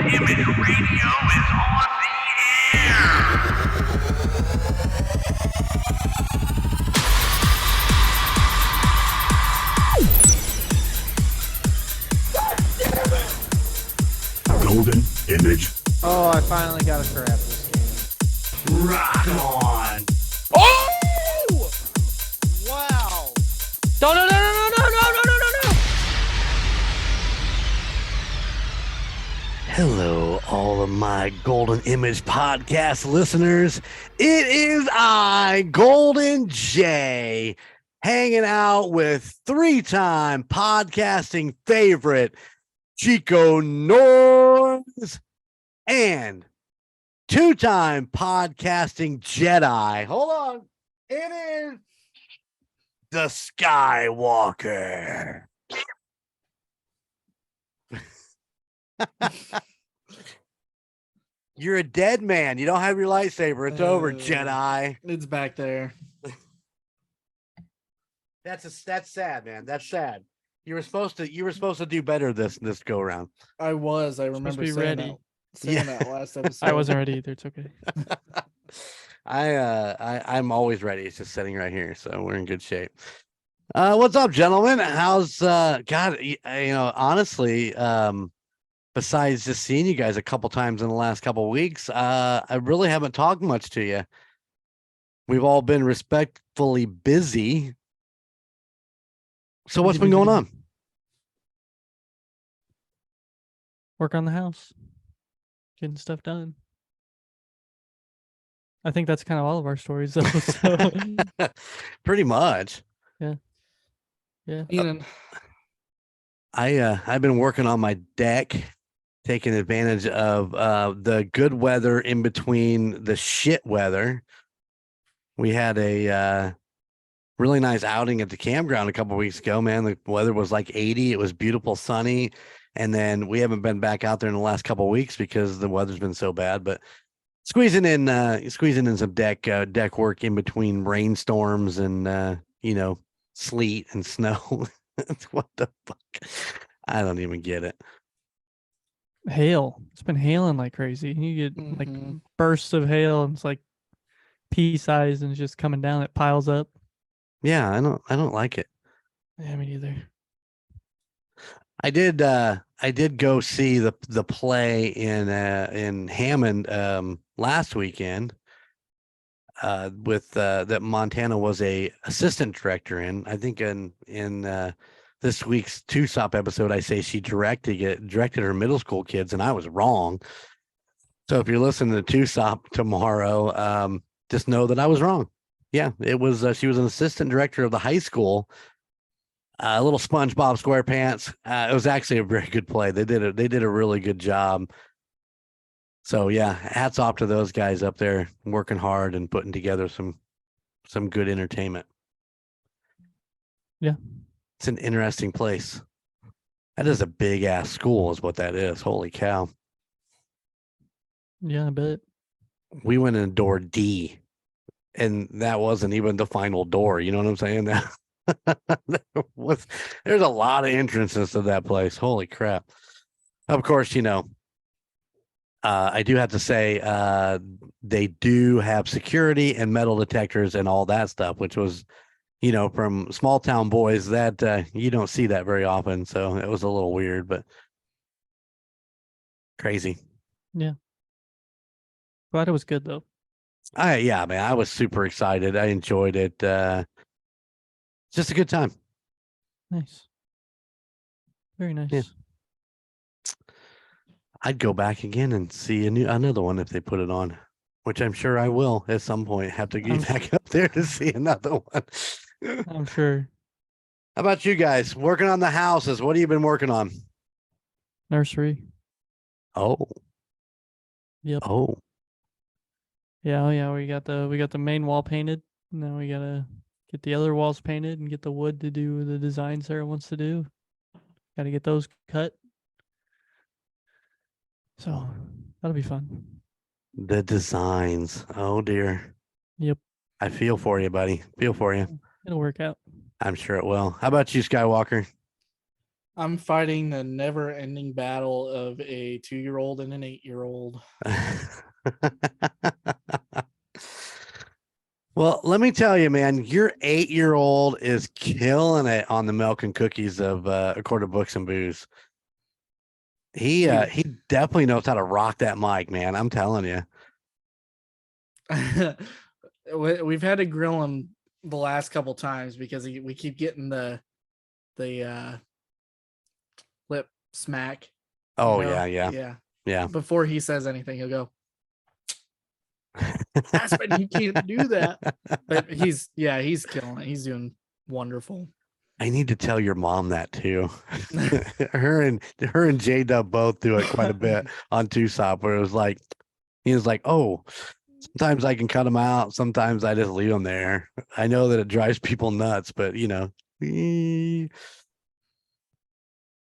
Image Radio is on the air. Golden Image. Oh, I finally got a crap this game. Rock on. Oh! Wow. No, no, no, no, no, no, no, no, no, no, no. Hello, all of my Golden Image podcast listeners. It is I, Golden J, hanging out with three-time podcasting favorite Chico Noise and two-time podcasting Jedi. Hold on. It is the Skywalker. You're a dead man. You don't have your lightsaber. It's over, Jedi. It's back there. That's sad, man. That's sad. You were supposed to do better this go around. I remember be saying ready. that last episode. I wasn't ready either. It's okay. I'm always ready. It's just sitting right here, so we're in good shape. What's up, gentlemen? How's God? Honestly, besides just seeing you guys a couple times in the last couple of weeks, I really haven't talked much to you. We've all been respectfully busy. So what's been going on? Work on the house. Getting stuff done. I think that's kind of all of our stories, though. So. Pretty much. Yeah. Ian, I've been working on my deck, taking advantage of the good weather in between the shit weather. We had a really nice outing at the campground a couple weeks ago, man. The weather was like 80. It was beautiful, sunny. And then we haven't been back out there in the last couple of weeks because the weather's been so bad, but squeezing in some deck work in between rainstorms and, sleet and snow. What the fuck? I don't even get it. Hail. It's been hailing like crazy. You get like bursts of hail, and it's like pea size, and it's just coming down. It piles up. Yeah, I don't like it. Yeah, me neither. I did go see the play in Hammond last weekend with that Montana was a assistant director in. I think in this week's Two Stop episode, I say she directed her middle school kids, and I was wrong. So if you're listening to Two Stop tomorrow, just know that I was wrong. Yeah, it was. She was an assistant director of the high school. A little SpongeBob SquarePants. It was actually a very good play. They did a really good job. So yeah, hats off to those guys up there working hard and putting together some good entertainment. Yeah. It's an interesting place. That is a big ass school is what that is. Holy cow. Yeah, I bet. We went in door D, and that wasn't even the final door. You know what I'm saying? There's a lot of entrances to that place. Holy crap. Of course, I do have to say they do have security and metal detectors and all that stuff, which was, from small town boys that you don't see that very often. So it was a little weird, but crazy. Yeah. Glad it was good, though. Yeah, man, I was super excited. I enjoyed it. Just a good time. Nice. Very nice. Yeah. I'd go back again and see another one if they put it on, which I'm sure I will at some point. Have to get back up there to see another one. I'm sure. How about you guys? Working on the houses. What have you been working on? Nursery. Oh. Yep. Oh. Yeah. We got the main wall painted. Now we gotta get the other walls painted and get the wood to do the designs Sarah wants to do. Got to get those cut. So that'll be fun. The designs. Oh dear. Yep. I feel for you, buddy. Feel for you. It'll work out. I'm sure it will. How about you, Skywalker? I'm fighting the never-ending battle of a 2-year-old and an 8-year-old. Well, let me tell you, man, your 8-year-old is killing it on the milk and cookies of A Quart of Books and Booze. He definitely knows how to rock that mic, man. I'm telling you. We've had to grill him the last couple times because we keep getting the lip smack. Oh, you know? yeah. Before he says anything, he'll go, Aspen, you can't do that. But he's killing it. He's doing wonderful. I need to tell your mom that too. her and J Dub both do it quite a bit on Tucson, where it was like, he was like, oh, sometimes I can cut them out. Sometimes I just leave them there. I know that it drives people nuts, but you know,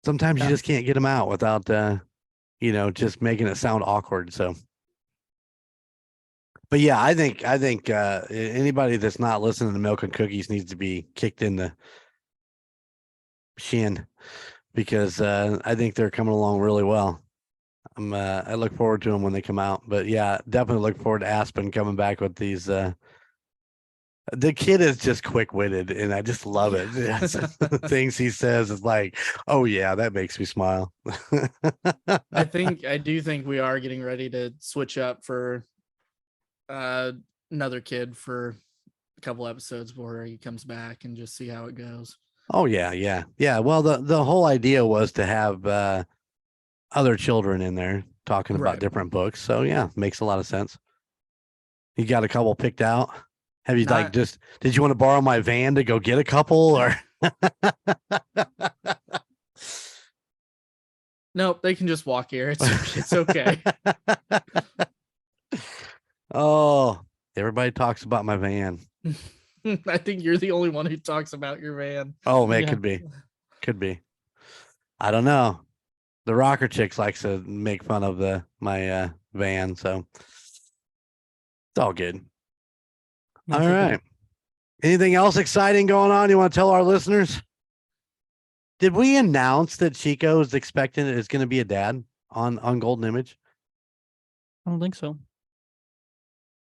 sometimes you just can't get them out without, just making it sound awkward. So, but yeah, I think anybody that's not listening to Milk and Cookies needs to be kicked in the shin, because I think they're coming along really well. I look forward to them when they come out, but yeah, definitely look forward to Aspen coming back with these. The kid is just quick-witted, and I just love it. The things he says is like, oh yeah, that makes me smile. I do think we are getting ready to switch up for another kid for a couple episodes before he comes back and just see how it goes. Oh yeah. Well, the whole idea was to have other children in there talking about different books. So yeah, makes a lot of sense. You got a couple picked out? Have you did you want to borrow my van to go get a couple, or? Nope, they can just walk here. It's okay. Oh, everybody talks about my van. I think you're the only one who talks about your van. Oh man, could be. I don't know. The rocker chicks likes to make fun of my van, so it's all good. That's all right. Anything else exciting going on you want to tell our listeners? Did we announce that Chico is going to be a dad on Golden Image? I don't think so.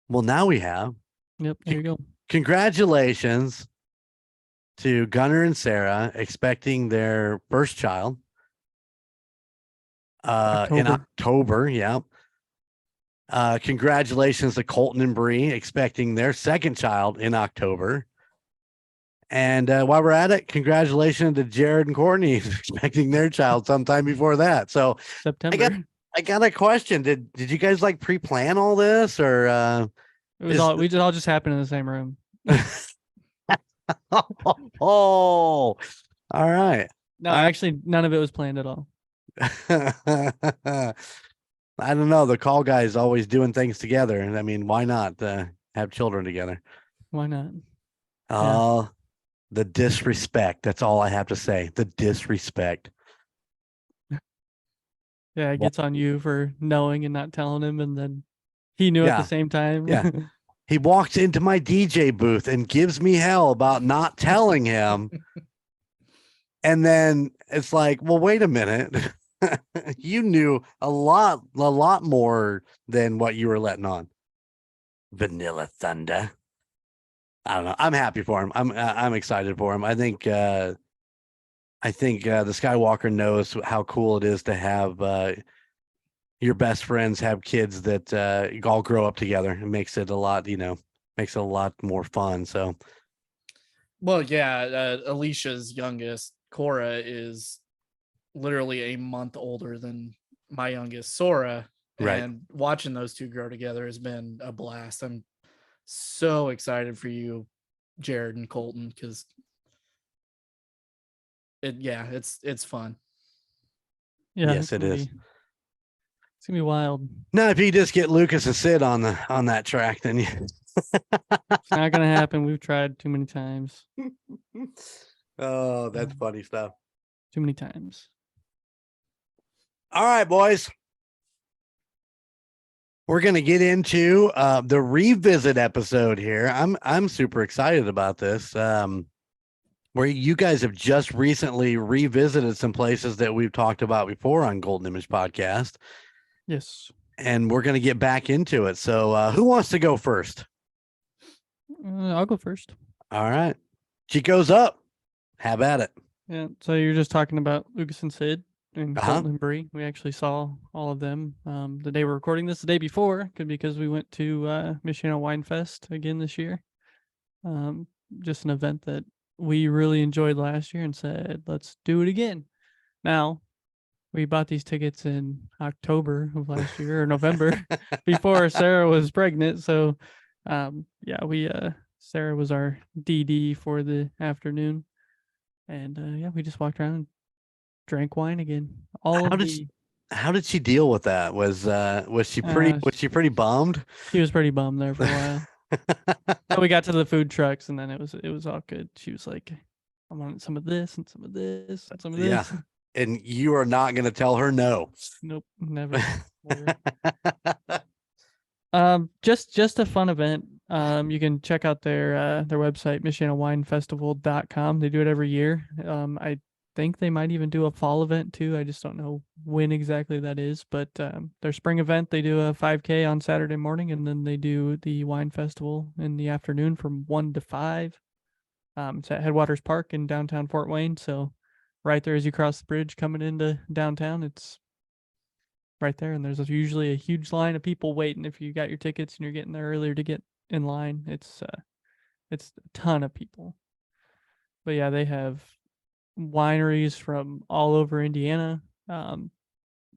Well, now we have. Yep, there you go. Congratulations to Gunnar and Sarah expecting their first child in October. Yeah. Congratulations to Colton and Bree expecting their second child in October. And while we're at it, congratulations to Jared and Courtney expecting their child sometime before that. So September. I got a question. Did you guys like pre-plan all this, or we all just happened in the same room. all right. No, actually, none of it was planned at all. I don't know. The call guy is always doing things together. And I mean, why not have children together? Why not? Oh, the disrespect. That's all I have to say. The disrespect. Yeah, it gets on you for knowing and not telling him, and then he knew at the same time. Yeah. He walks into my DJ booth and gives me hell about not telling him. And then it's like, well, wait a minute. You knew a lot more than what you were letting on. Vanilla Thunder. I don't know. I'm happy for him. I'm excited for him. I think the Skywalker knows how cool it is to have your best friends have kids that all grow up together. It makes it a lot, makes it a lot more fun. So, well, yeah, Alicia's youngest, Cora, is literally a month older than my youngest, Sora. Right. And watching those two grow together has been a blast. I'm so excited for you, Jared and Colton, because it's fun. Yeah, yes, it is. It's gonna be wild. Now, if you just get Lucas and Sid on that track, then it's not gonna happen. We've tried too many times. Oh, that's funny stuff. Too many times. All right, boys. We're gonna get into the revisit episode here. I'm super excited about this. where you guys have just recently revisited some places that we've talked about before on Golden Image Podcast, Yes. and we're going to get back into it. So, who wants to go first? I'll go first. All right. Chico's up. Have at it. Yeah. So you're just talking about Lucas and Sid and Uh-huh. Colton and Bree. We actually saw all of them the day we're recording this. The day before, because we went to Michiana Wine Fest again this year. Just an event that we really enjoyed last year and said, let's do it again. Now, we bought these tickets in October of last year or November before Sarah was pregnant. So, we Sarah was our DD for the afternoon, and we just walked around and drank wine again. How did she deal with that? Was she pretty bummed? She was pretty bummed there for a while. But we got to the food trucks, and then it was all good. She was like, I want some of this and some of this and some of this. Yeah. And you are not going to tell her no. Nope, never. Just a fun event. You can check out their website, MichianaWineFestival.com. They do it every year. I think they might even do a fall event too. I just don't know when exactly that is, but their spring event, they do a 5K on Saturday morning, and then they do the wine festival in the afternoon from 1 to 5. It's at Headwaters Park in downtown Fort Wayne. So right there as you cross the bridge coming into downtown, it's right there. And there's usually a huge line of people waiting. If you got your tickets and you're getting there earlier to get in line, it's a ton of people. But yeah, they have wineries from all over Indiana. The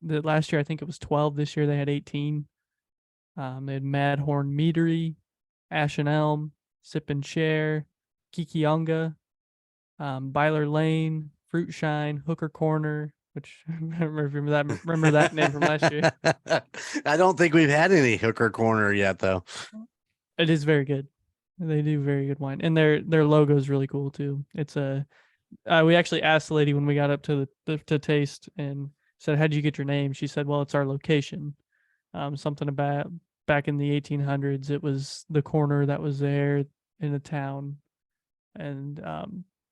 last year I think it was 12. This year they had 18. They had Madhorn Meadery, Ash and Elm, Sip and Share, Kikionga, Byler Lane, Fruit Shine, Hooker Corner, which remember that name from last year. I don't think we've had any Hooker Corner yet, though. It is very good. They do very good wine, and their logo is really cool too. It's we actually asked the lady when we got up to to taste and said, "How'd you get your name?" She said, "Well, it's our location. Something about back in the 1800s, it was the corner that was there in the town, and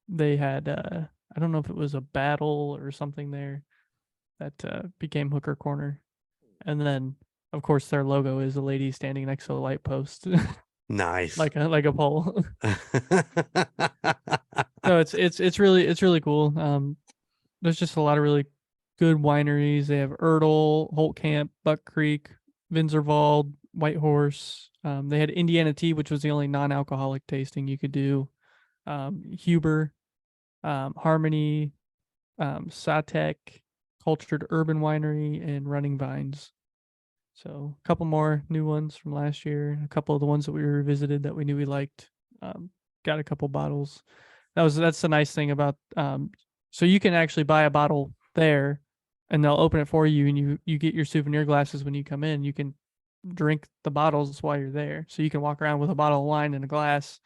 they had I don't know if it was a battle or something there that became Hooker Corner, and then of course their logo is a lady standing next to a light post." Nice. like a pole. No, it's really cool. There's just a lot of really good wineries. They have Erdel, Holtkamp, Buck Creek, Winzerwald, Whitehorse. They had Indiana Tea, which was the only non-alcoholic tasting you could do. Huber, Harmony, Satek, Cultured Urban Winery, and Running Vines. So a couple more new ones from last year. A couple of the ones that we revisited that we knew we liked. Got a couple bottles. That's the nice thing about. So you can actually buy a bottle there, and they'll open it for you, and you get your souvenir glasses when you come in. You can drink the bottles while you're there, so you can walk around with a bottle of wine and a glass,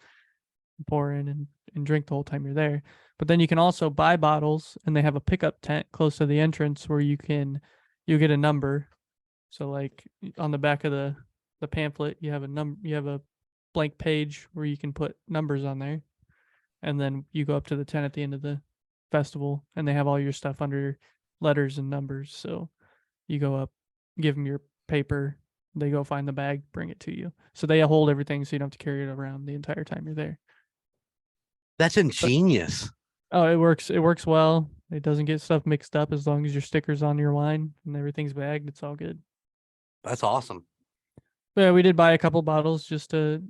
and pour in and drink the whole time you're there. But then you can also buy bottles, and they have a pickup tent close to the entrance where you get a number. So like on the back of the pamphlet, you have a blank page where you can put numbers on there. And then you go up to the tent at the end of the festival, and they have all your stuff under letters and numbers. So you go up, give them your paper, they go find the bag, bring it to you. So they hold everything, so you don't have to carry it around the entire time you're there. That's ingenious. Oh, it works. It works well. It doesn't get stuff mixed up as long as your sticker's on your wine and everything's bagged. It's all good. That's awesome. But yeah, we did buy a couple bottles just to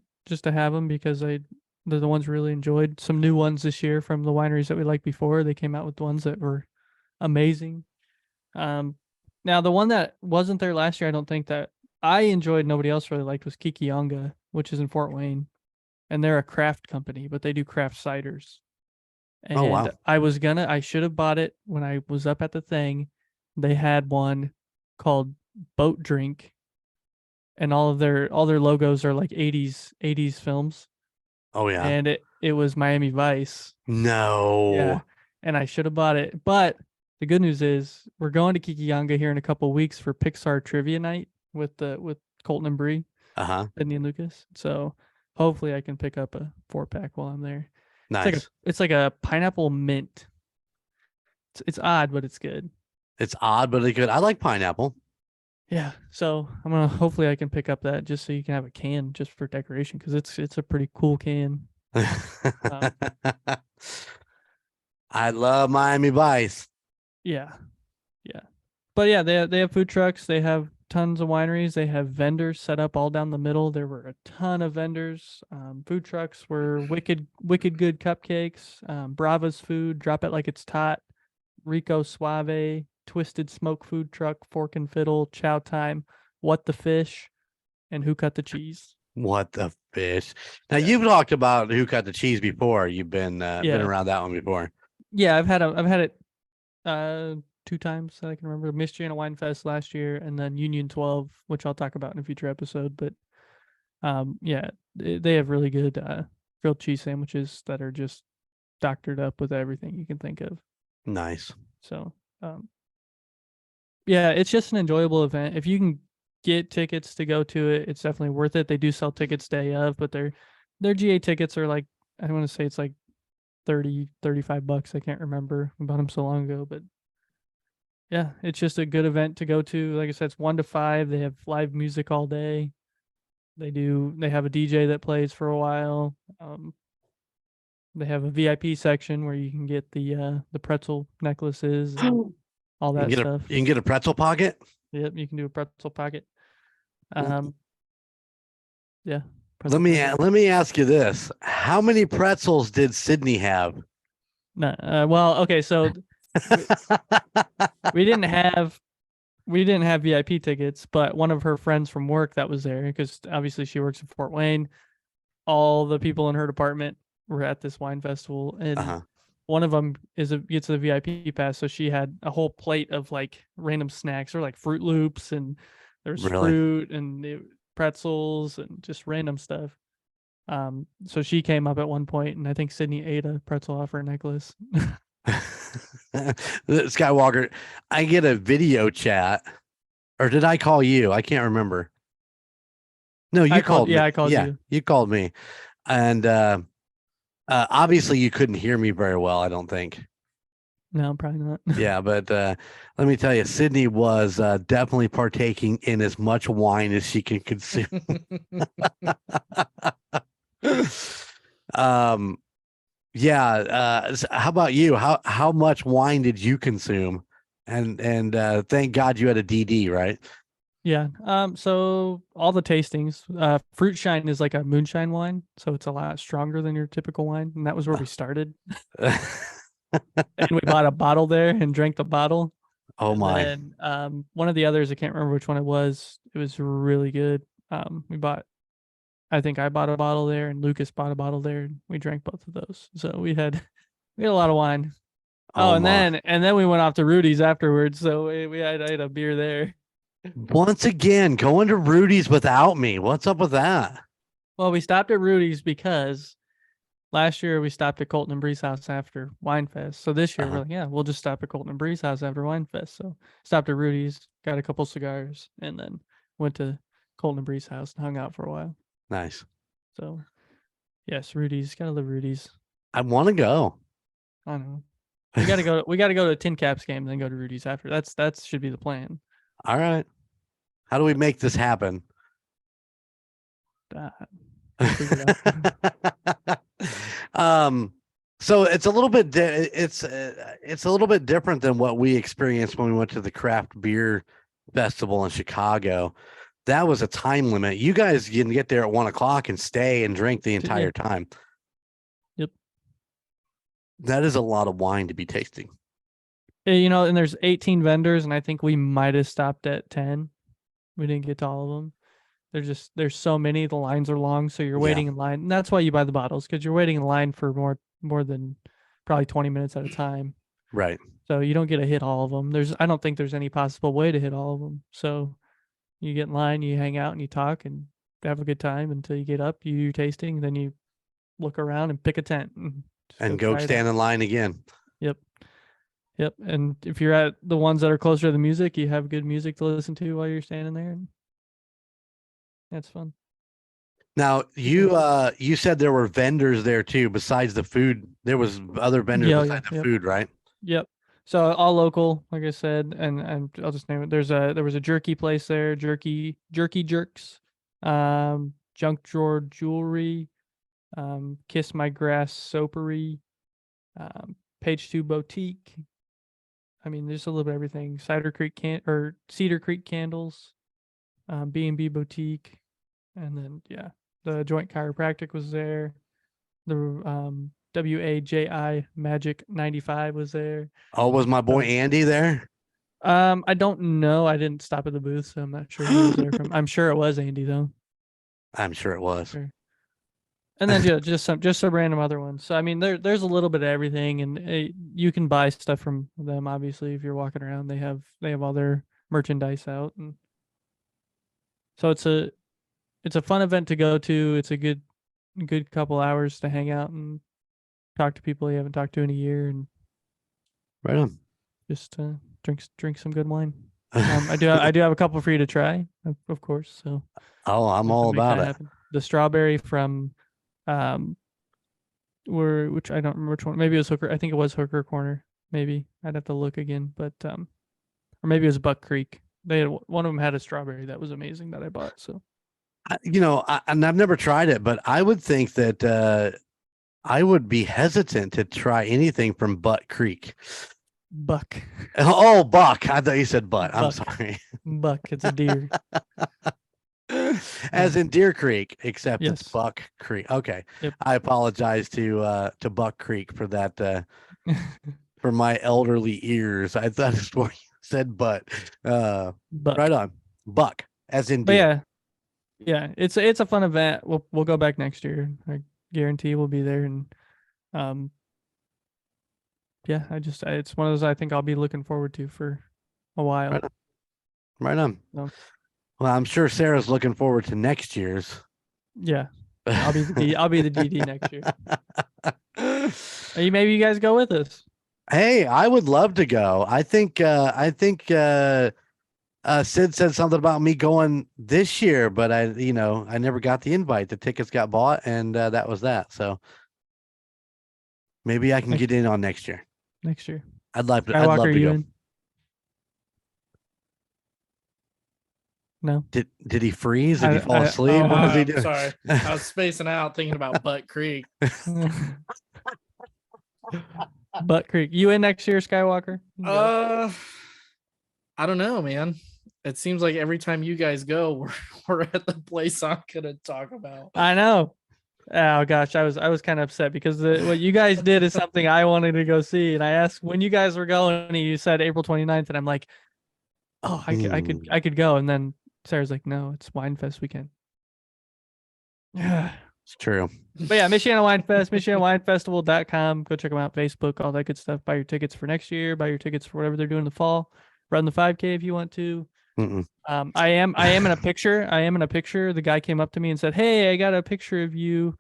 have them because they're the ones we really enjoyed. Some new ones this year from the wineries that we liked before. They came out with ones that were amazing. Now the one that wasn't there last year, I don't think that I enjoyed, nobody else really liked, was Kikionga, which is in Fort Wayne, and they're a craft company, but they do craft ciders. And Oh, wow. I should have bought it when I was up at the thing. They had one called Boat Drink, and all their logos are like 80s films. Oh yeah. And it was Miami Vice. No. Yeah. And I should have bought it. But the good news is we're going to Kikionga here in a couple of weeks for Pixar trivia night with Colton and Bree, Uh-huh. Sydney and Lucas. So hopefully I can pick up a 4-pack while I'm there. Nice. It's like a pineapple mint. It's odd, but it's good. It's odd, but it's good. I like pineapple. Yeah. So I'm gonna hopefully I can pick up that just so you can have a can just for decoration because it's a pretty cool can. I love Miami Vice. Yeah. Yeah. But yeah, they have food trucks. They have tons of wineries. They have vendors set up all down the middle. There were a ton of vendors. Food trucks were wicked good cupcakes. Brava's food, drop it like it's hot. Rico Suave, Twisted Smoke food truck, Fork and Fiddle, Chow Time, What the Fish, and Who Cut the Cheese. What the fish? Now you've talked about Who Cut the Cheese before. You've been around that one before. Yeah, I've had it 2 times that I can remember. Michiana Wine Fest last year, and then Union 12, which I'll talk about in a future episode. But yeah, they have really good grilled cheese sandwiches that are just doctored up with everything you can think of. Nice. So yeah, it's just an enjoyable event. If you can get tickets to go to it, it's definitely worth it. They do sell tickets day of, but their GA tickets are like, I want to say it's like $30-$35. I can't remember. I bought them so long ago, but yeah, it's just a good event to go to. Like I said, it's 1 to 5. They have live music all day. They have a DJ that plays for a while. They have a VIP section where you can get the pretzel necklaces and all that stuff. You can get a pretzel pocket. Yep, you can do a pretzel pocket. Mm. Yeah. Let me ask you this: how many pretzels did Sydney have? No, well, okay, so we didn't have VIP tickets, but one of her friends from work that was there, because obviously she works in Fort Wayne. All the people in her department were at this wine festival, and one of them gets a VIP pass, so she had a whole plate of like random snacks, or like Fruit Loops, and there's fruit and pretzels and just random stuff. So she came up at one point, and I think Sydney ate a pretzel off her necklace. Skywalker, I get a video chat, or did I call you? I can't remember. No, you called me. Yeah, I called you. You called me, and obviously you couldn't hear me very well, I don't think. No, probably not. Yeah, but let me tell you, Sydney was definitely partaking in as much wine as she can consume. Yeah. How about you? How much wine did you consume? And thank God you had a DD, right? Yeah. So all the tastings, Fruit Shine is like a moonshine wine, so it's a lot stronger than your typical wine, and that was where we started. And we bought a bottle there and drank the bottle. Oh my! And one of the others, I can't remember which one it was. It was really good. I think I bought a bottle there, and Lucas bought a bottle there, and we drank both of those. So we had a lot of wine. And then we went off to Rudy's afterwards. So I had a beer there. Once again, going to Rudy's without me. What's up with that? Well, we stopped at Rudy's because last year we stopped at Colton and Bree's house after Wine Fest. So this year we're like, yeah, we'll just stop at Colton and Bree's house after Wine Fest. So stopped at Rudy's, got a couple cigars, and then went to Colton and Bree's house and hung out for a while. Nice. So yes, Rudy's. Gotta love Rudy's. I want to go. I know. We gotta go. We gotta go to a Tin Caps game, then go to Rudy's after. That should be the plan. All right. How do we make this happen? So it's a little bit it's a little bit different than what we experienced when we went to the craft beer festival in Chicago. That was a time limit. You guys can get there at 1 o'clock and stay and drink the entire time. Yep. That is a lot of wine to be tasting. And there's 18 vendors, and I think we might have stopped at 10. We didn't get to all of them. There's so many. The lines are long, so you're waiting in line. And that's why you buy the bottles, because you're waiting in line for more than probably 20 minutes at a time. Right. So you don't get to hit all of them. I don't think there's any possible way to hit all of them. So you get in line, you hang out, and you talk and have a good time until you get up, you do tasting, and then you look around and pick a tent. And go stand in line again. Yep. And if you're at the ones that are closer to the music, you have good music to listen to while you're standing there. That's fun. Now you said there were vendors there too besides the food. There was other vendors Yeah, besides yeah, the yep. food, right? Yep. So all local, like I said, and I'll just name it. There was a jerky place there, jerky jerks, junk drawer jewelry, Kiss My Grass soapery, Page Two Boutique. I mean, there's a little bit of everything. Cedar Creek candles, B&B Boutique, and then yeah, the Joint Chiropractic was there. The WAJI Magic 95 was there. Oh, was my boy So- Andy there? I don't know. I didn't stop at the booth, so I'm not sure who was there from. I'm sure it was Andy though. I'm sure it was. Sure. And then yeah, just some random other ones. So I mean, there's a little bit of everything, and you can buy stuff from them. Obviously, if you're walking around, they have all their merchandise out, and so it's a fun event to go to. It's a good couple hours to hang out and talk to people you haven't talked to in a year, and Right on. just drink some good wine. I do have a couple for you to try, of course. So Oh, I'm we can all make about that it. happen. The strawberry from which I don't remember which one. Maybe it was Hooker. I think it was Hooker Corner. Maybe I'd have to look again, but or maybe it was Buck Creek. They had one of them had a strawberry that was amazing that I bought. So And I've never tried it, but I would think that I would be hesitant to try anything from Butt Creek. Buck, Oh, Buck. I thought you said Butt. I'm Buck. sorry. Buck. It's a deer. As in Deer Creek, except it's Yes. Buck Creek. Okay. Yep. I apologize to Buck Creek for that for my elderly ears. I thought it's what you said, but Buck. right on. Buck, as in But deer. yeah, it's a fun event. We'll go back next year. I guarantee we'll be there, and yeah, it's one of those I think I'll be looking forward to for a while. Right on. Right on. No. Well, I'm sure Sarah's looking forward to next year's. Yeah, I'll be the DD next year. Maybe you guys go with us. Hey, I would love to go. I think Sid said something about me going this year, but I never got the invite. The tickets got bought, and that was that. So maybe I can get in on next year. Next year. I'd love Skywalker, to you go. in? No. Did he freeze? Did he fall asleep? Oh, What was he I'm doing? sorry. I was spacing out thinking about Butt Creek. Butt Creek. You in next year, Skywalker? I don't know, man. It seems like every time you guys go, we're at the place I'm gonna talk about. I know. Oh gosh, I was kind of upset because what you guys did is something I wanted to go see, and I asked when you guys were going, and you said April 29th, and I'm like, oh, I could go, and then Sarah's like, no, it's Wine Fest weekend. Yeah. It's true. But yeah, Michiana Wine Fest, MichianaWineFestival.com. Go check them out, Facebook, all that good stuff. Buy your tickets for next year. Buy your tickets for whatever they're doing in the fall. Run the 5K if you want to. Mm-mm. I am in a picture. The guy came up to me and said, "Hey, I got a picture of you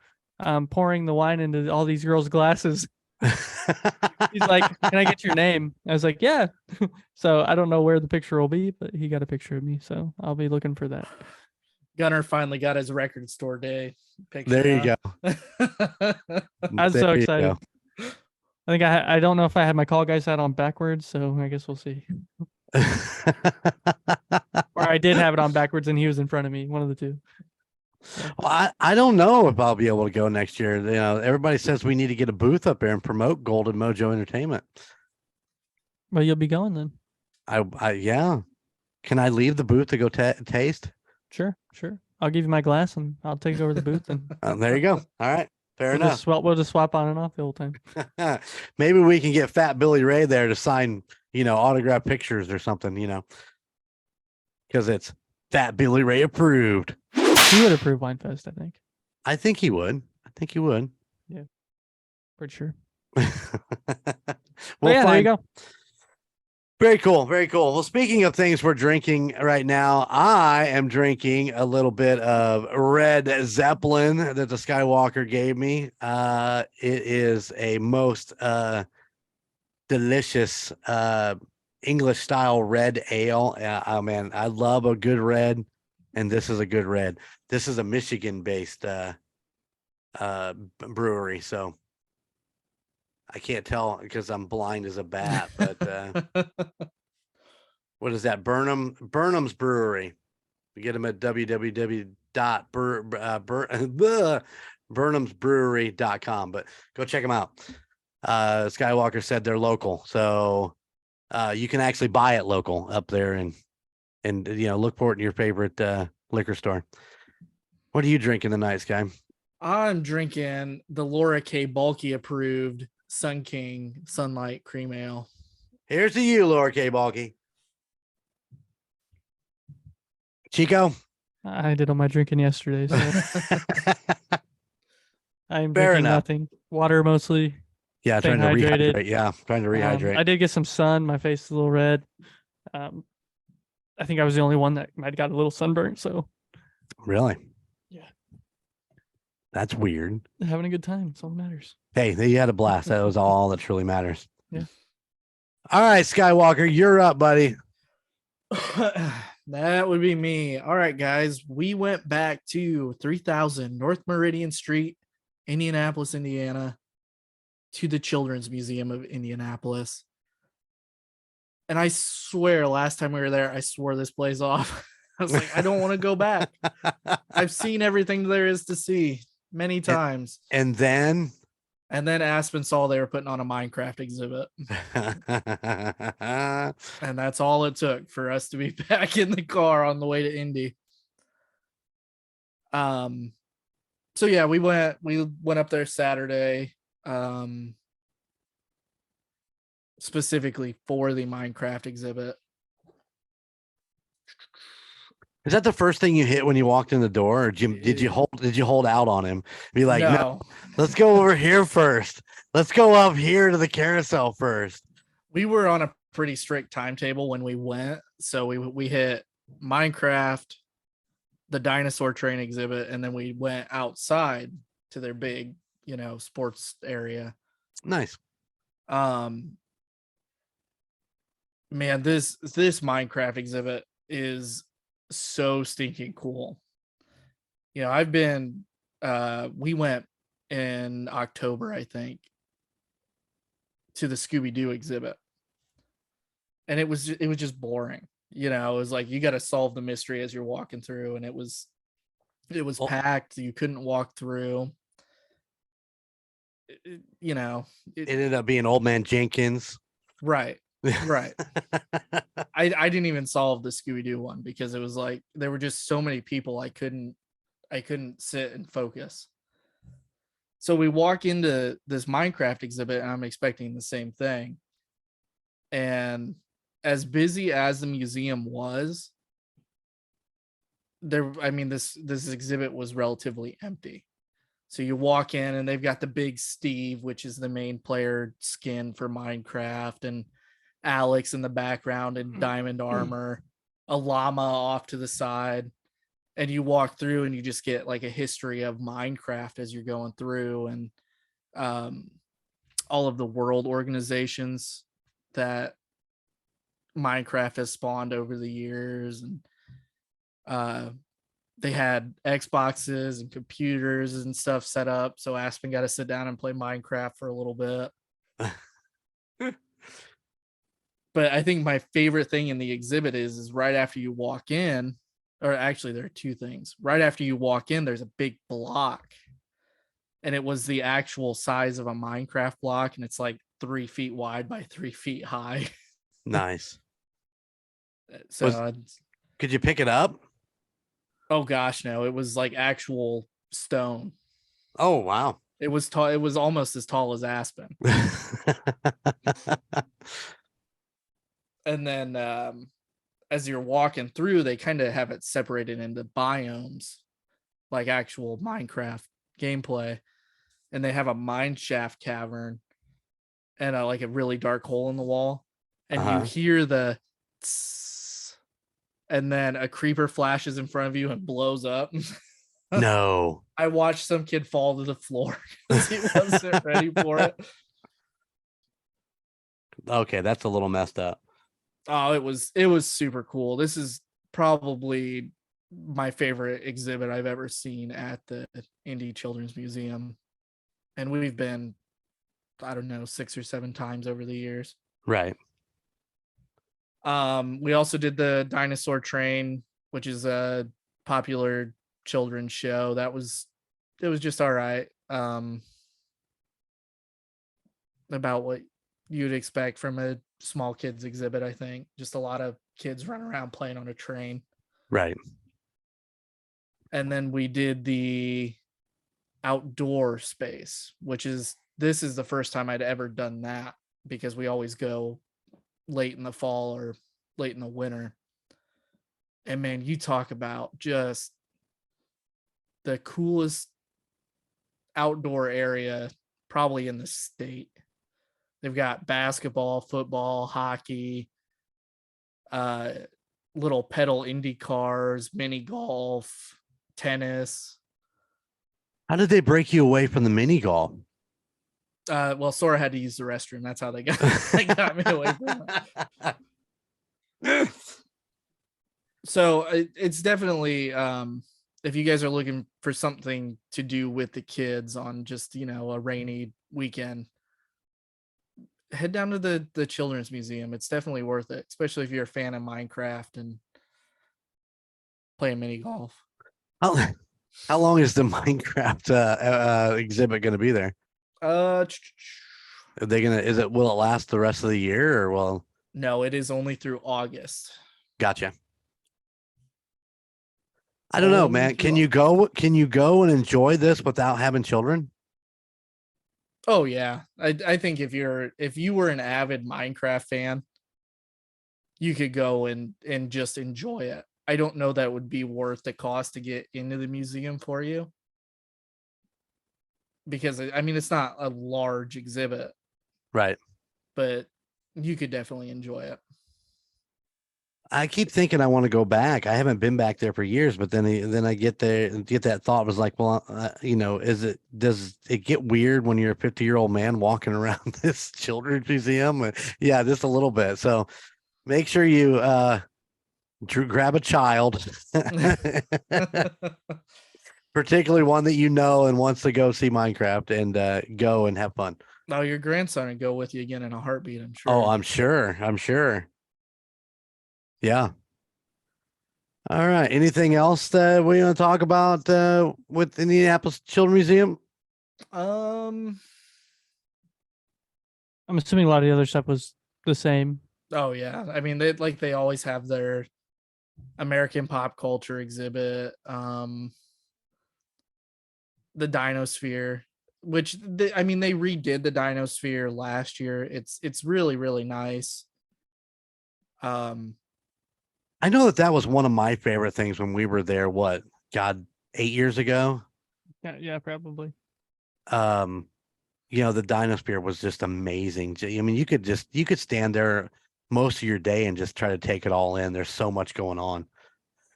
pouring the wine into all these girls' glasses." He's like, "Can I get your name?" I was like, "Yeah." So I don't know where the picture will be, but he got a picture of me, so I'll be looking for that. Gunner finally got his record store day picture. There you go. I was so There you excited. go. I think I don't know if I had my call guys hat on backwards, so I guess we'll see. Or I did have it on backwards and he was in front of me, one of the two. Well, I don't know if I'll be able to go next year. Everybody says we need to get a booth up there and promote Golden Mojo Entertainment. Well, you'll be going then. Yeah. Can I leave the booth to go taste? Sure. I'll give you my glass and I'll take over the booth and There you go. All right. Fair enough. we'll just swap on and off the whole time. Maybe we can get Fat Billy Ray there to sign, autograph pictures or something, because it's Fat Billy Ray approved. He would approve Wine Fest, I think. I think he would. Pretty sure. Well, Yeah, there you go. Very cool. Very cool. Well, speaking of things we're drinking right now, I am drinking a little bit of Red Zeppelin that the Skywalker gave me. It is a most delicious English style red ale. Oh man, I love a good red. and this is a good red. This is a Michigan-based brewery, so I can't tell because I'm blind as a bat. But what is that? Burnham's Brewery. You get them at www.burnhamsbrewery.com. But go check them out. Skywalker said they're local, so you can actually buy it local up there, and look for it in your favorite liquor store. What are you drinking tonight, Sky? I'm drinking the Laura K. Bulky approved Sun King Sunlight Cream Ale. Here's to you, Laura K. Balky. Chico? I did all my drinking yesterday, so I'm Fair drinking enough. nothing. Water mostly. Yeah, Staying trying to hydrated. rehydrate. Yeah, trying to rehydrate. I did get some sun. My face is a little red. I think I was the only one that might have got a little sunburn. So Really? Yeah. That's weird. having a good time. That's all that matters. Hey, you had a blast. That was all that truly matters. Yeah. All right, Skywalker, you're up, buddy. That would be me. All right, guys. We went back to 3000 North Meridian Street, Indianapolis, Indiana, to the Children's Museum of Indianapolis. And I swear, last time we were there, I swore this place off. I was like, I don't want to go back. I've seen everything there is to see many times. And then And then Aspen saw they were putting on a Minecraft exhibit. And that's all it took for us to be back in the car on the way to Indy. So yeah, we went up there Saturday, specifically for the Minecraft exhibit. Is that the first thing you hit when you walked in the door, or did you hold out on him? Be like, no, let's go over here first. Let's go up here to the carousel first. We were on a pretty strict timetable when we went, so we hit Minecraft, the dinosaur train exhibit, and then we went outside to their big, sports area. Nice. Man, this Minecraft exhibit is so stinking cool. I've been we went in October, I think, to the Scooby-Doo exhibit, and it was just boring. It was like you got to solve the mystery as you're walking through, and it was packed. You couldn't walk through. It ended up being Old Man Jenkins. Right. I didn't even solve the Scooby-Doo one because it was like there were just so many people I couldn't sit and focus. So we walk into this Minecraft exhibit and I'm expecting the same thing. And as busy as the museum was, this exhibit was relatively empty. So you walk in and they've got the big Steve, which is the main player skin for Minecraft, and Alex in the background in diamond armor, a llama off to the side, and you walk through and you just get like a history of Minecraft as you're going through, and all of the world organizations that Minecraft has spawned over the years. And they had Xboxes and computers and stuff set up, so Aspen got to sit down and play Minecraft for a little bit. But I think my favorite thing in the exhibit is right after you walk in, or actually there are two things. Right after you walk in, there's a big block, and it was the actual size of a Minecraft block, and it's like 3 feet wide by 3 feet high. Nice. So could you pick it up? Oh gosh, no, it was like actual stone. Oh wow. It was tall. It was almost as tall as Aspen. And then as you're walking through, they kind of have it separated into biomes, like actual Minecraft gameplay. And they have a mine shaft cavern and like a really dark hole in the wall. And you hear the tss, and then a creeper flashes in front of you and blows up. No. I watched some kid fall to the floor because he wasn't ready for it. Okay, that's a little messed up. Oh, it was super cool. This is probably my favorite exhibit I've ever seen at the Indy Children's Museum. And we've been, I don't know, 6 or 7 times over the years. Right. We also did the dinosaur train, which is a popular children's show. It was just all right. About what you'd expect from a small kids exhibit, I think. Just a lot of kids running around playing on a train. Right. And then we did the outdoor space, this is the first time I'd ever done that, because we always go late in the fall or late in the winter. And man, you talk about just the coolest outdoor area probably in the state. They've got basketball, football, hockey, little pedal Indy cars, mini golf, tennis. How did they break you away from the mini golf? Well, Sora had to use the restroom. That's how they got me away from it. So it's definitely, if you guys are looking for something to do with the kids on just, a rainy weekend, head down to the Children's Museum. It's definitely worth it, especially if you're a fan of Minecraft and playing mini golf. How long is the Minecraft exhibit going to be there? Are they will it last the rest of the year, or well? No, it is only through August. Gotcha. I don't know, man. Can you go and enjoy this without having children? Oh yeah. I think if you were an avid Minecraft fan, you could go and just enjoy it. I don't know that would be worth the cost to get into the museum for you, because I mean, it's not a large exhibit, right? But you could definitely enjoy it. I keep thinking I want to go back. I haven't been back there for years, but then I get there and get that thought, was like, well, does it get weird when you're a 50-year-old man walking around this children's museum? Yeah, just a little bit. So make sure you grab a child, particularly one that and wants to go see Minecraft and go and have fun. Now your grandson would go with you again in a heartbeat, I'm sure. Oh, I'm sure. Yeah. All right. Anything else that we want to talk about with the Indianapolis Children's Museum? I'm assuming a lot of the other stuff was the same. Oh yeah. I mean, they always have their American pop culture exhibit, the Dinosphere, which they redid the Dinosphere last year. It's really, really nice. I know that was one of my favorite things when we were there. 8 years ago? Yeah, probably. The Dinosphere was just amazing. I mean, you could stand there most of your day and just try to take it all in. There's so much going on.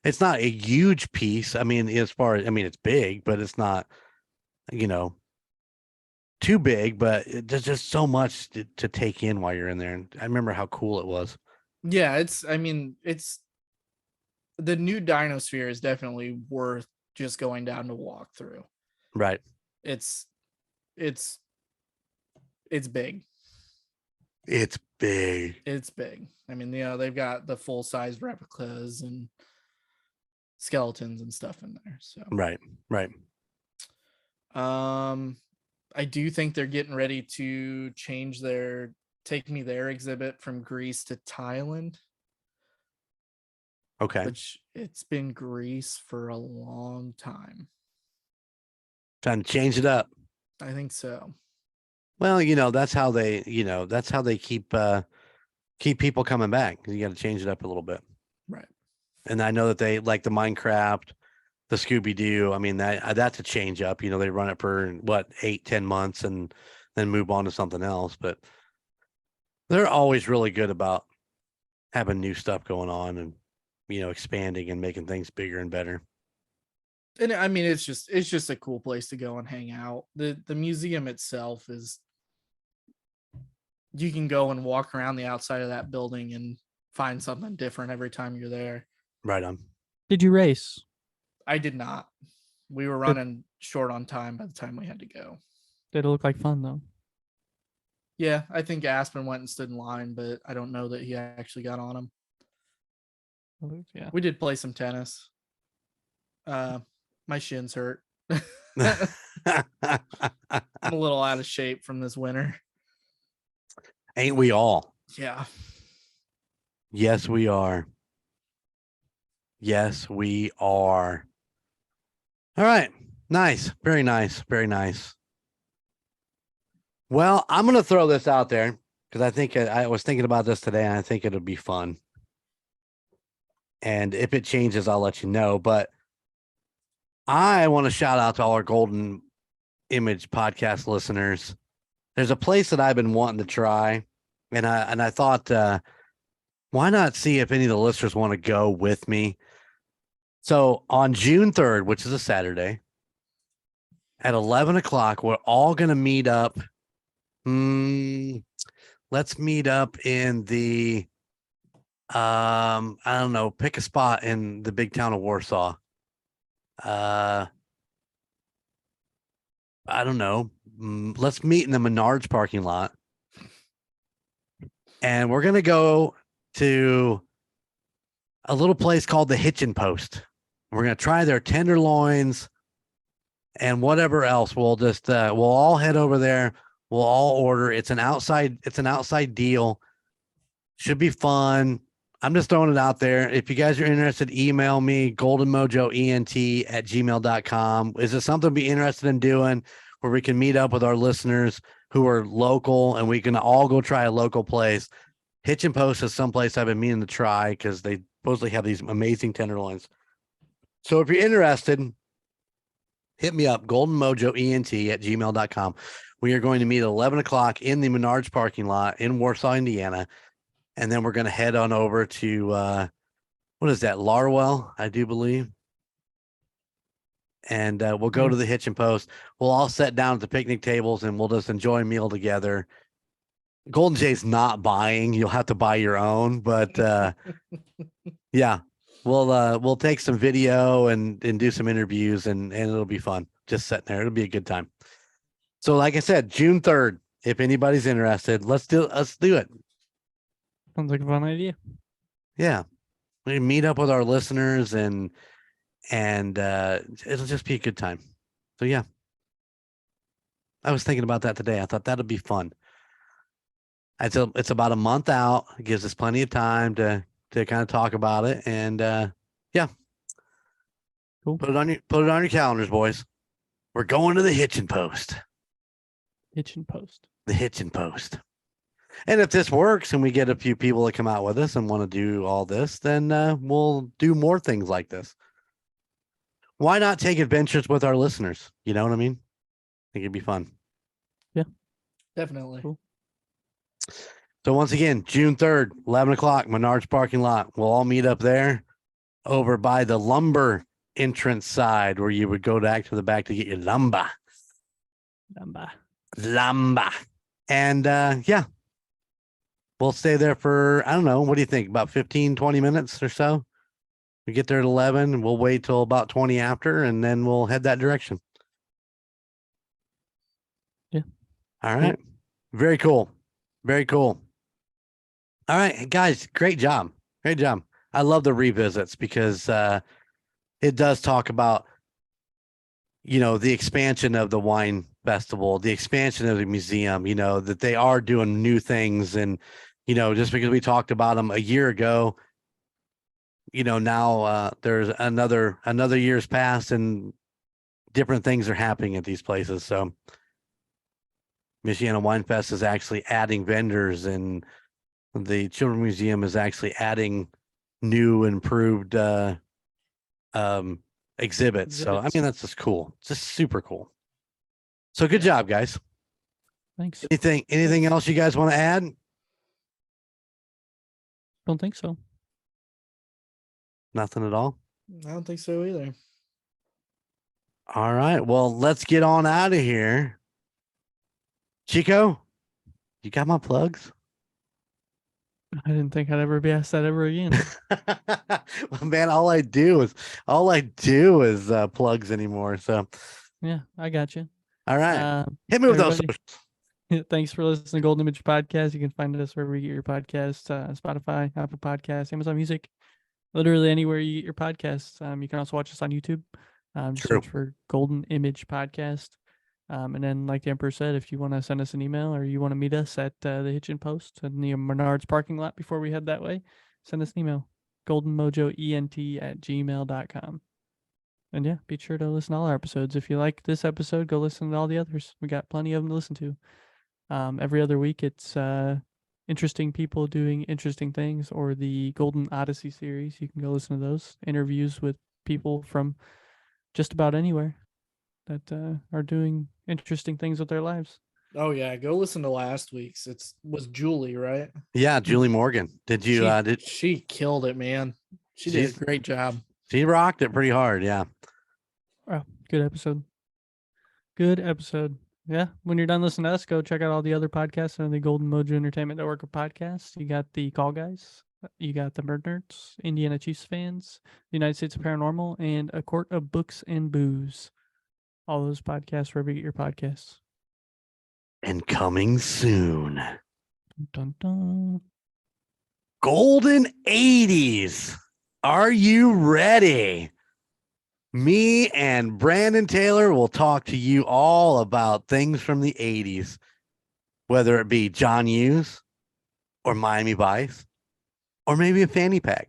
It's not a huge piece. I mean, it's big, but it's not, too big, but there's just so much to take in while you're in there. And I remember how cool it was. Yeah, it's the new Dinosphere is definitely worth just going down to walk through. Right. It's big. It's big. It's big. I mean, they've got the full-size replicas and skeletons and stuff in there. So right. I do think they're getting ready to change their Take Me There exhibit from Greece to Thailand. Okay. Which it's been Greece for a long time. Time to change it up. I think so. Well, that's how they keep people coming back. You got to change it up a little bit. Right. And I know that they like the Minecraft, the Scooby-Doo. I mean, that's a change up. They run it for 8-10 months and then move on to something else. But they're always really good about having new stuff going on and, expanding and making things bigger and better. And I mean, it's just a cool place to go and hang out. The museum itself is, you can go and walk around the outside of that building and find something different every time you're there. Right on. Did you race? I did not. We were running short on time by the time we had to go. Did it look like fun though? Yeah, I think Aspen went and stood in line, but I don't know that he actually got on him. Yeah. We did play some tennis. My shins hurt. I'm a little out of shape from this winter. Ain't we all? Yeah. Yes, we are. Yes, we are. All right. Nice. Very nice. Very nice. Well, I'm going to throw this out there because I think I was thinking about this today and I think it'll be fun. And if it changes, I'll let you know. But I want to shout out to all our Golden Image podcast listeners. There's a place that I've been wanting to try. And I thought, why not see if any of the listeners want to go with me? So on June 3rd, which is a Saturday, at 11 o'clock, we're all going to meet up. Let's meet up in the, I don't know, pick a spot in the big town of Warsaw. I don't know. Let's meet in the MurdNerds parking lot. And we're going to go to a little place called the Hitchin' Post. We're going to try their tenderloins and whatever else. We'll just, we'll all head over there. We'll all order. It's an outside deal. Should be fun. I'm just throwing it out there. If you guys are interested, email me, goldenmojoent@gmail.com. Is it something to be interested in doing where we can meet up with our listeners who are local and we can all go try a local place? Hitchin' Post is someplace I've been meaning to try because they supposedly have these amazing tenderloins. So if you're interested, hit me up, goldenmojoent@gmail.com. We are going to meet at 11 o'clock in the MurdNerds parking lot in Warsaw, Indiana. And then we're going to head on over to, what is that, Larwell, I do believe. And we'll go to the Hitchin' Post. We'll all sit down at the picnic tables and we'll just enjoy a meal together. Golden Jay's not buying. You'll have to buy your own. But yeah, we'll take some video and do some interviews and it'll be fun. Just sitting there. It'll be a good time. So like I said, June 3rd, if anybody's interested, let's do it. Sounds like a fun idea. Yeah. We meet up with our listeners and it'll just be a good time. So yeah. I was thinking about that today. I thought that'd be fun. It's about a month out. It gives us plenty of time to kind of talk about it. And yeah. Cool. Put it on your calendars, boys. We're going to the Hitchin' Post. Hitchin' Post. The Hitchin' Post. And if this works and we get a few people that come out with us and want to do all this, then we'll do more things like this. Why not take adventures with our listeners? You know what I mean? I think it'd be fun. Yeah. Definitely. Cool. So once again, June 3rd, 11 o'clock, MurdNerds parking lot. We'll all meet up there over by the lumber entrance side where you would go back to the back to get your lumber. Lumber. And yeah, we'll stay there for, I don't know, what do you think? About 15, 20 minutes or so? We get there at 11 and we'll wait till about 20 after and then we'll head that direction. Yeah. All right. Cool. Very cool. Very cool. All right, guys, great job. Great job. I love the revisits because it does talk about, you know, the expansion of the wine festival, the expansion of the museum, you know, that they are doing new things. And, you know, just because we talked about them a year ago, you know, now there's another year's passed and different things are happening at these places. So Michiana Wine Fest is actually adding vendors and the Children's Museum is actually adding new improved exhibits. So I mean, that's just cool. It's just super cool. So good job, guys. Thanks. Anything else you guys want to add? Don't think so. Nothing at all. I don't think so either. All right. Well, let's get on out of here. Chico, you got my plugs? I didn't think I'd ever be asked that ever again. Well, man, all I do is plugs anymore. So, Yeah, I got you. all right, hit me with those. Everybody, thanks for listening to Golden Image Podcast. You can find us wherever you get your podcasts, Spotify, Apple Podcasts, Amazon Music, literally anywhere you get your podcasts. You can also watch us on YouTube. Just True. search for Golden Image Podcast. And then, like the Emperor said, if you want to send us an email or you want to meet us at the Hitchin Post in the MurdNerds parking lot before we head that way, send us an email, goldenmojoent@gmail.com. And yeah, be sure to listen to all our episodes. If you like this episode, go listen to all the others. We got plenty of them to listen to. Every other week, it's interesting people doing interesting things, or the Golden Odyssey series. You can go listen to those interviews with people from just about anywhere that are doing interesting things with their lives. Oh yeah, go listen to last week's. Was Julie, right? Yeah, Julie Morgan. Did you? She killed it, man. She did a great job. She rocked it pretty hard. Yeah. Oh, good episode. Good episode. Yeah. When you're done listening to us, go check out all the other podcasts on the Golden Mojo Entertainment Network of podcasts. You got the Call Guys, you got the MurdNerds, Indiana Chiefs Fans, the United States of Paranormal, and A Court of Books and Booze. All those podcasts wherever you get your podcasts. And coming soon, Dun, dun. Golden 80s. Are you ready? Me and Brandon Taylor will talk to you all about things from the 80s, whether it be John Hughes or Miami Vice or maybe a fanny pack.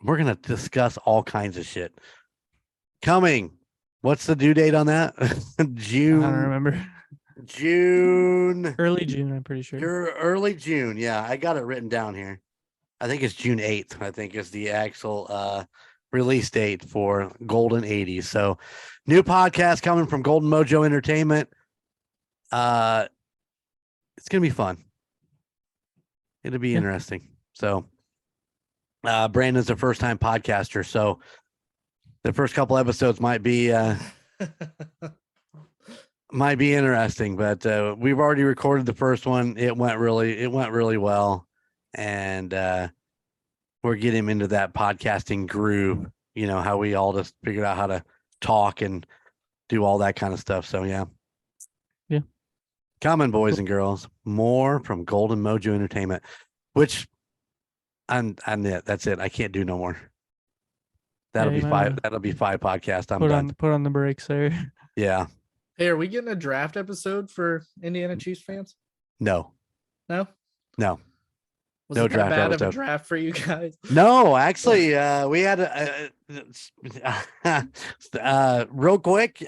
We're going to discuss all kinds of shit. Coming. What's the due date on that? June. I don't remember. June. Early June, I'm pretty sure. You're early June. Yeah, I got it written down here. I think it's June 8th, I think is the actual release date for Golden 80s. So new podcast coming from Golden Mojo Entertainment. It's going to be fun. It'll be interesting. So Brandon's a first-time podcaster, so the first couple episodes might be interesting, but we've already recorded the first one. It went really well, and we're getting into that podcasting groove. You know how we all just figured out how to talk and do all that kind of stuff. So yeah. Coming, boys and girls, more from Golden Mojo Entertainment, which I'm that's it. I can't do no more. That'll be five. That'll be 5 podcasts. I'm done. Put on the brakes there. Yeah. Hey, are we getting a draft episode for Indiana Chiefs fans? No. No. No. Was No it that draft bad episode. of a draft for you guys? No, actually, we had real quick.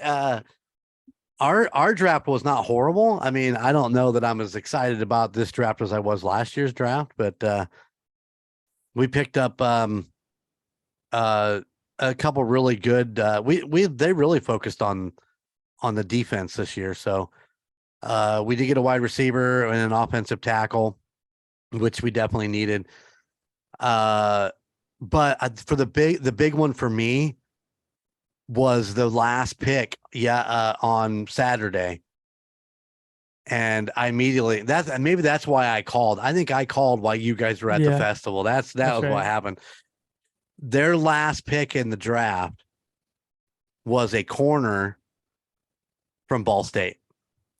Our draft was not horrible. I mean, I don't know that I'm as excited about this draft as I was last year's draft, but we picked up a couple really good. They really focused on the defense this year, so we did get a wide receiver and an offensive tackle, which we definitely needed. But for the big one for me was the last pick. On Saturday. And I immediately maybe that's why I called. I think I called while you guys were at the festival. That was right. What happened. Their last pick in the draft was a corner from Ball State.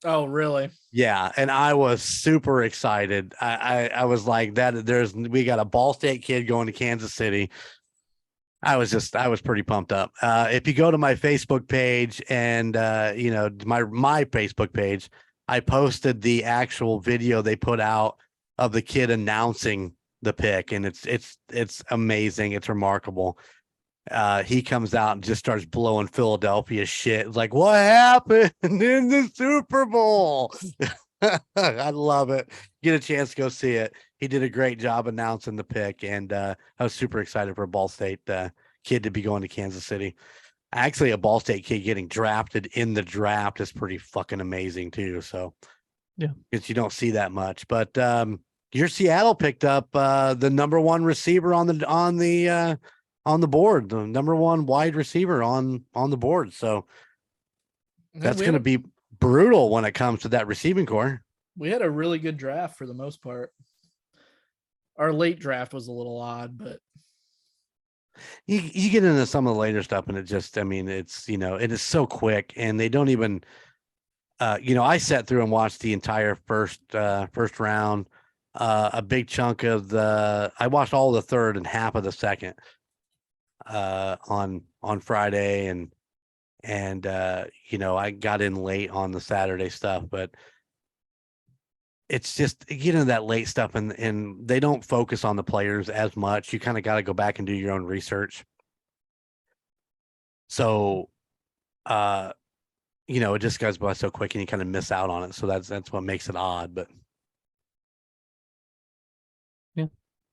Oh, really? Yeah, and I was super excited. I was like, we got a Ball State kid going to Kansas City. I was pretty pumped up. If you go to my Facebook page and my Facebook page, I posted the actual video they put out of the kid announcing the pick, and it's amazing. It's remarkable. He comes out and just starts blowing Philadelphia shit. It's like, what happened in the Super Bowl? I love it. Get a chance to go see it. He did a great job announcing the pick, and I was super excited for a Ball State kid to be going to Kansas City. Actually, a Ball State kid getting drafted in the draft is pretty fucking amazing too. So yeah, because you don't see that much. But your Seattle picked up the number one receiver on the board, the number one wide receiver on the board. So that's going to be brutal when it comes to that receiving core. We had a really good draft for the most part. Our late draft was a little odd, but you get into some of the later stuff and it just, I mean, it's, it is so quick and they don't even, I sat through and watched the entire first round, a big chunk of I watched all the third and half of the second, on Friday and I got in late on the Saturday stuff, but it's just get into that late stuff and they don't focus on the players as much. You kind of got to go back and do your own research. So, it just goes by so quick and you kind of miss out on it. So that's what makes it odd, but yeah,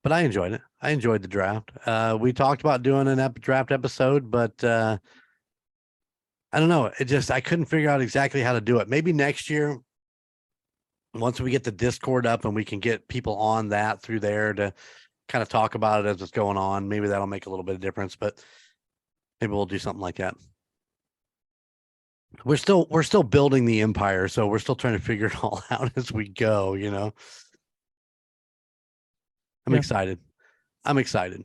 but I enjoyed it. I enjoyed the draft. We talked about doing an draft episode, but, I don't know. I couldn't figure out exactly how to do it. Maybe next year, once we get the Discord up and we can get people on that through there to kind of talk about it as it's going on, maybe that'll make a little bit of difference, but maybe we'll do something like that. We're still building the empire, so we're still trying to figure it all out as we go, I'm excited. I'm excited.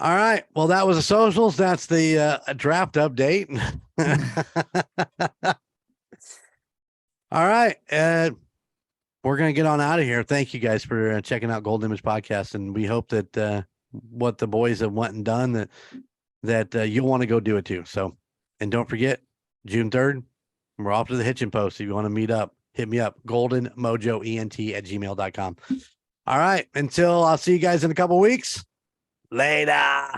All right. Well, that was the socials. That's the draft update. All right. We're going to get on out of here. Thank you guys for checking out Golden Image Podcast. And we hope that what the boys have went and done, that you'll want to go do it too. So, and don't forget, June 3rd, we're off to the Hitchin' Post. If you want to meet up, hit me up, goldenmojoent@gmail.com. All right. Until I'll see you guys in a couple weeks. Later.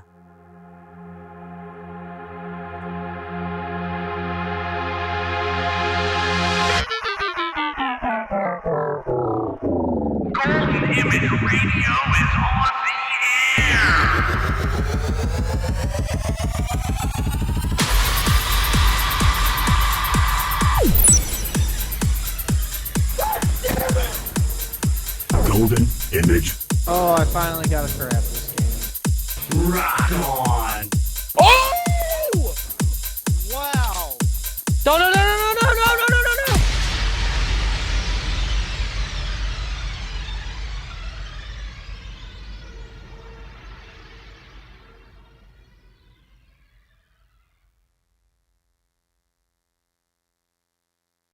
Golden Image Radio is on the air. Golden Image. Oh, I finally got to grab this game. Rock on.